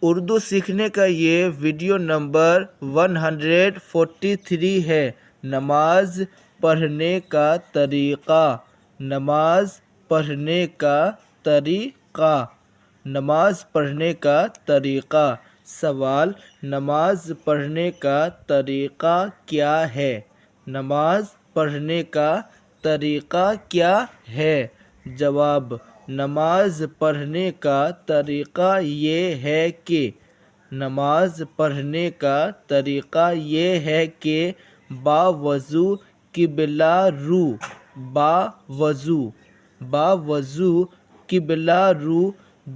اردو سیکھنے کا یہ ویڈیو نمبر 143 ہے۔ نماز پڑھنے کا طریقہ۔ نماز پڑھنے کا طریقہ۔ نماز پڑھنے کا طریقہ۔ سوال: نماز پڑھنے کا طریقہ کیا ہے؟ نماز پڑھنے کا طریقہ کیا ہے؟ جواب: نماز پڑھنے کا طریقہ یہ ہے کہ نماز پڑھنے کا طریقہ یہ ہے کہ باوضو قبلہ رو باوضو قبلہ رو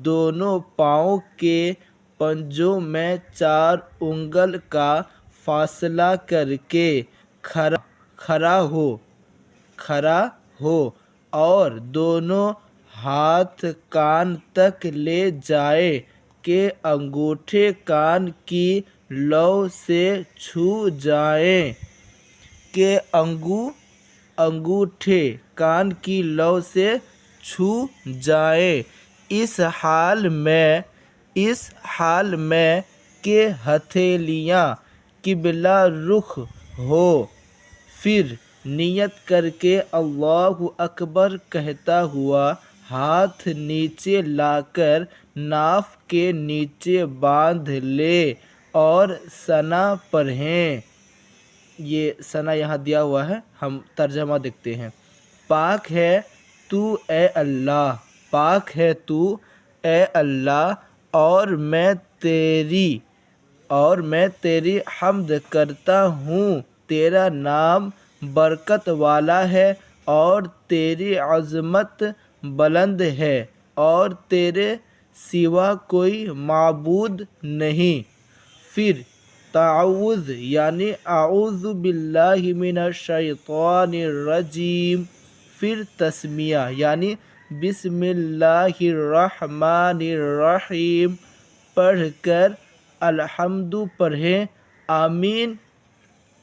دونوں پاؤں کے پنجوں میں 4 انگل کا فاصلہ کر کے کھڑا ہو اور دونوں ہاتھ کان تک لے جائے کہ انگوٹھے کان کی لو سے چھو جائیں انگوٹھے کان کی لو سے چھو جائیں۔ اس حال میں کہ ہتھیلیاں قبلہ رخ ہو، پھر نیت کر کے اللہ اکبر کہتا ہوا ہاتھ نیچے لا کر ناف کے نیچے باندھ لے اور ثنا پڑھیں۔ یہ ثنا یہاں دیا ہوا ہے، ہم ترجمہ دیکھتے ہیں۔ پاک ہے تو اے اللہ، پاک ہے تو اے اللہ، اور میں تیری حمد کرتا ہوں۔ تیرا نام برکت والا ہے اور تیری عظمت بلند ہے اور تیرے سوا کوئی معبود نہیں۔ پھر تعوذ یعنی اعوذ باللہ من الشیطان الرجیم، پھر تسمیہ یعنی بسم اللہ الرحمن الرحیم پڑھ کر الحمد پڑھیں۔ آمین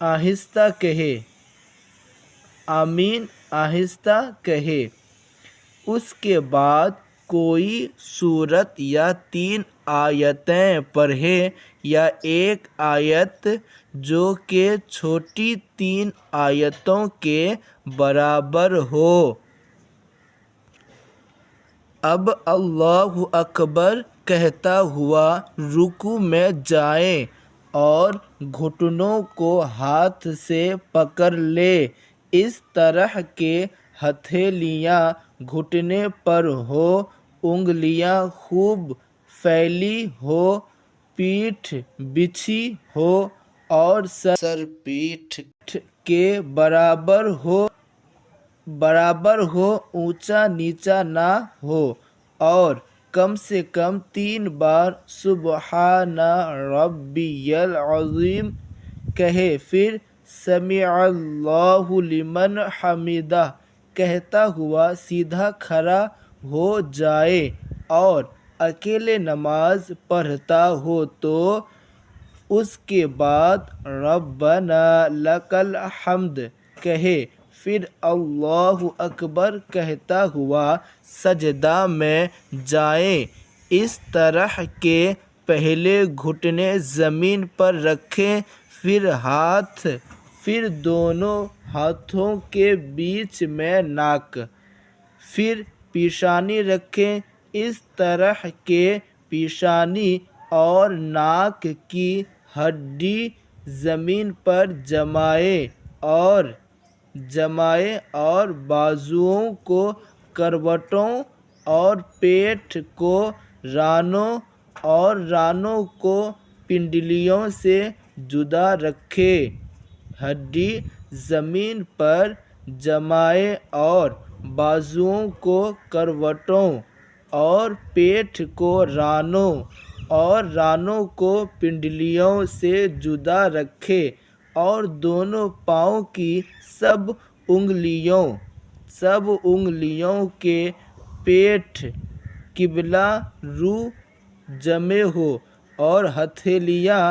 آہستہ کہیں، آمین آہستہ کہیں۔ اس کے بعد کوئی سورت یا 3 آیتیں پڑھیں یا ایک آیت جو کہ چھوٹی 3 آیتوں کے برابر ہو۔ اب اللہ اکبر کہتا ہوا رکوع میں جائیں اور گھٹنوں کو ہاتھ سے پکڑ لیں اس طرح کہ ہتھیلیاں گھٹنے پر ہو، انگلیاں خوب پھیلی ہو، پیٹھ بچھی ہو اور سر پیٹھ کے برابر ہو، اونچا نیچا نہ ہو، اور کم سے کم 3 بار سبحان ربی العظیم کہے، پھر سمع اللہ لمن حمدہ کہتا ہوا سیدھا کھڑا ہو جائے، اور اکیلے نماز پڑھتا ہو تو اس کے بعد ربنا لک الحمد کہے، پھر اللہ اکبر کہتا ہوا سجدہ میں جائے اس طرح کہ پہلے گھٹنے زمین پر رکھیں، پھر دونوں ہاتھوں کے بیچ میں ناک، پھر پیشانی رکھیں اس طرح کہ پیشانی اور ناک کی ہڈی زمین پر جمائیں اور بازوؤں کو کروٹوں اور پیٹھ کو رانوں اور رانوں کو پنڈلیوں سے جدا رکھیں۔ ہڈی زمین پر جمائیں اور بازوؤں کو کروٹوں اور پیٹھ کو رانوں اور رانوں کو پنڈلیوں سے جدا رکھیں، اور دونوں پاؤں کی سب انگلیوں کے پیٹھ قبلہ رو جمے ہوں اور ہتھیلیاں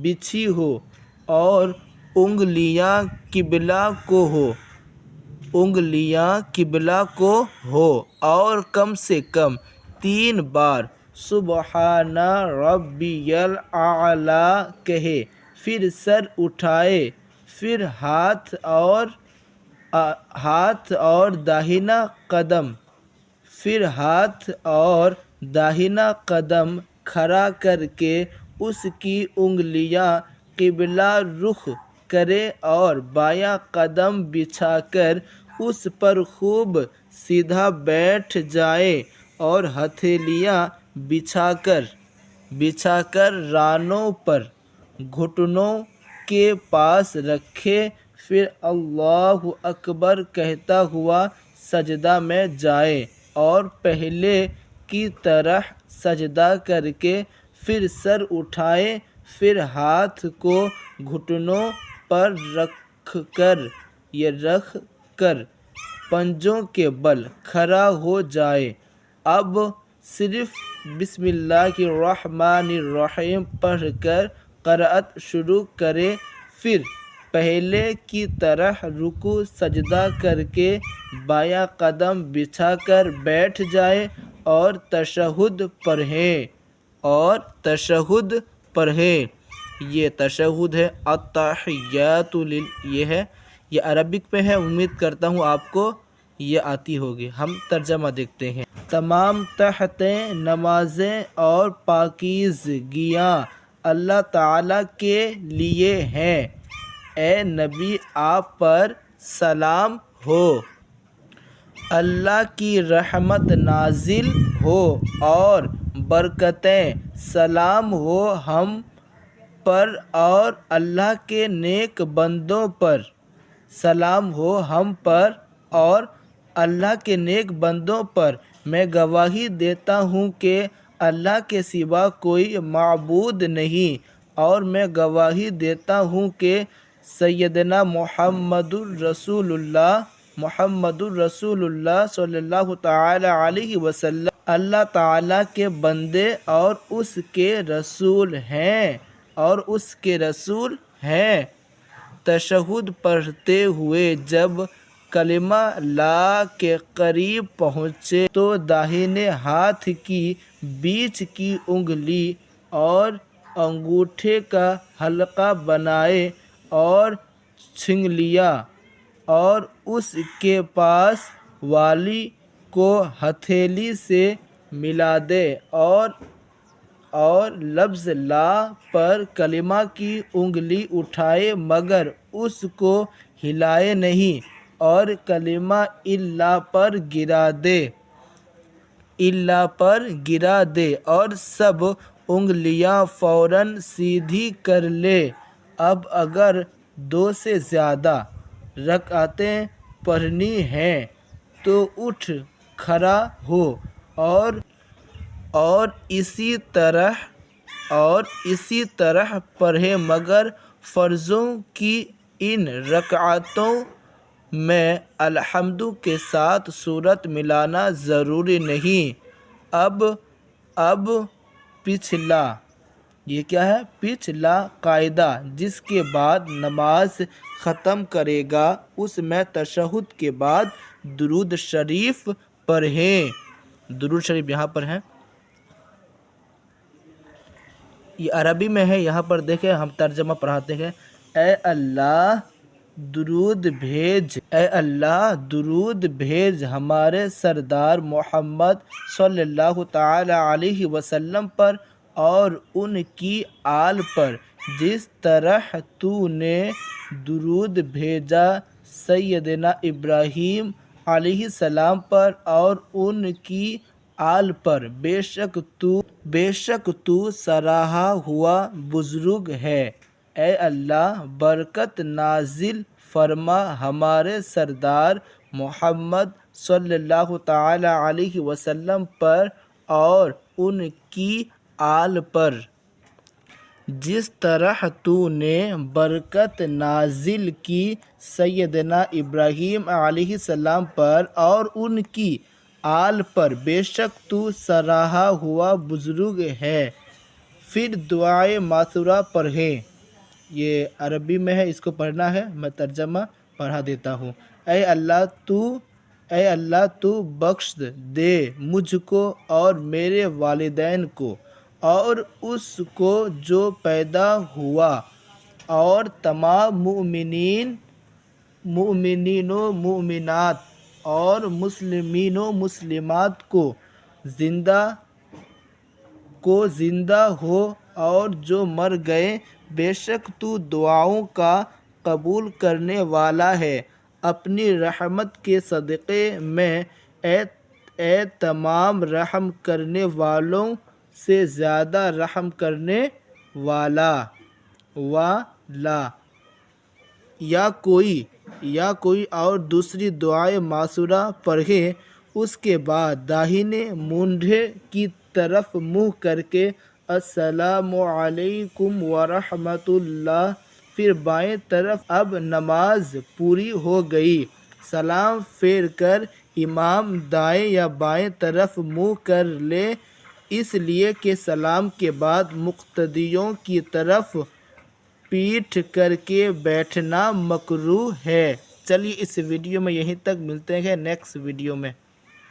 بچھی ہوں اور انگلیاں قبلہ کو ہو، اور کم سے کم 3 بار سبحان ربیل اعلیٰ کہے، پھر سر اٹھائے، پھر ہاتھ اور داہنا قدم کھڑا کر کے اس کی انگلیاں قبلہ رخ کرے اور بایاں قدم بچھا کر اس پر خوب سیدھا بیٹھ جائے اور ہتھیلیاں بچھا کر رانوں پر گھٹنوں کے پاس رکھے، پھر اللہ اکبر کہتا ہوا سجدہ میں جائے اور پہلے کی طرح سجدہ کر کے پھر سر اٹھائے، پھر ہاتھ کو گھٹنوں پر رکھ کر پنجوں کے بل کھڑا ہو جائے۔ اب صرف بسم اللہ الرحمن الرحیم پڑھ کر قرأت شروع کرے، پھر پہلے کی طرح رکوع سجدہ کر کے بایاں قدم بچھا کر بیٹھ جائے اور تشہد پڑھے۔ یہ تشہد ہے، التحیات یہ عربک میں ہے، امید کرتا ہوں آپ کو یہ آتی ہوگی۔ ہم ترجمہ دیکھتے ہیں۔ تمام تحتیں، نمازیں اور پاکیزگیاں اللہ تعالیٰ کے لیے ہیں۔ اے نبی آپ پر سلام ہو، اللہ کی رحمت نازل ہو اور برکتیں، سلام ہو ہم پر اور اللہ کے نیک بندوں پر، سلام ہو ہم پر اور اللہ کے نیک بندوں پر۔ میں گواہی دیتا ہوں کہ اللہ کے سوا کوئی معبود نہیں، اور میں گواہی دیتا ہوں کہ سیدنا محمد الرسول اللہ صلی اللہ تعالی علیہ وسلم اللہ تعالیٰ کے بندے اور اس کے رسول ہیں۔ تشہد پڑھتے ہوئے جب کلمہ لا کے قریب پہنچے تو داہنے ہاتھ کی بیچ کی انگلی اور انگوٹھے کا حلقہ بنائے اور چھنگلیاں اور اس کے پاس والی کو ہتھیلی سے ملا دے اور لفظ لا پر کلمہ کی انگلی اٹھائے مگر اس کو ہلائے نہیں، اور کلمہ الا پر گرا دے اور سب انگلیاں فوراً سیدھی کر لے۔ اب اگر 2 سے زیادہ رکعتیں پڑھنی ہیں تو اٹھ کھڑا ہو اور اسی طرح پڑھے، مگر فرضوں کی ان رکعتوں میں الحمد کے ساتھ سورت ملانا ضروری نہیں۔ اب پچھلا یہ کیا ہے؟ پچھلا قاعدہ جس کے بعد نماز ختم کرے گا اس میں تشہد کے بعد درود شریف پڑھیں۔ درود شریف یہاں پر ہے، یہ عربی میں ہے، یہاں پر دیکھیں ہم ترجمہ پڑھاتے ہیں۔ اے اللہ درود بھیج ہمارے سردار محمد صلی اللہ تعالی علیہ وسلم پر اور ان کی آل پر، جس طرح تو نے درود بھیجا سیدنا ابراہیم علیہ السلام پر اور ان کی آل پر، بے شک تو سراہا ہوا بزرگ ہے۔ اے اللہ برکت نازل فرما ہمارے سردار محمد صلی اللہ تعالی علیہ وسلم پر اور ان کی آل پر، جس طرح تو نے برکت نازل کی سیدنا ابراہیم علیہ السلام پر اور ان کی آل پر، بے شک تو سراہا ہوا بزرگ ہے۔ پھر دعائے ماثورہ پڑھیں، یہ عربی میں ہے، اس کو پڑھنا ہے، میں ترجمہ پڑھا دیتا ہوں۔ اے اللہ تو اے اللہ تو بخش دے مجھ کو اور میرے والدین کو اور اس کو جو پیدا ہوا اور تمام مومنین و مومنات اور مسلمین و مسلمات زندہ ہو اور جو مر گئے، بے شک تو دعاؤں کا قبول کرنے والا ہے۔ اپنی رحمت کے صدقے میں اے تمام رحم کرنے والوں سے زیادہ رحم کرنے والا۔ یا کوئی اور دوسری دعائے معصورہ پڑھے، اس کے بعد داہنے مونڈھے کی طرف منہ کر کے السلام علیکم ورحمۃ اللہ، پھر بائیں طرف۔ اب نماز پوری ہو گئی۔ سلام پھیر کر امام دائیں یا بائیں طرف منہ کر لے، اس لیے کہ سلام کے بعد مقتدیوں کی طرف پیٹھ کر کے بیٹھنا مکروہ ہے۔ چلیے اس ویڈیو میں یہیں تک، ملتے ہیں نیکسٹ ویڈیو میں۔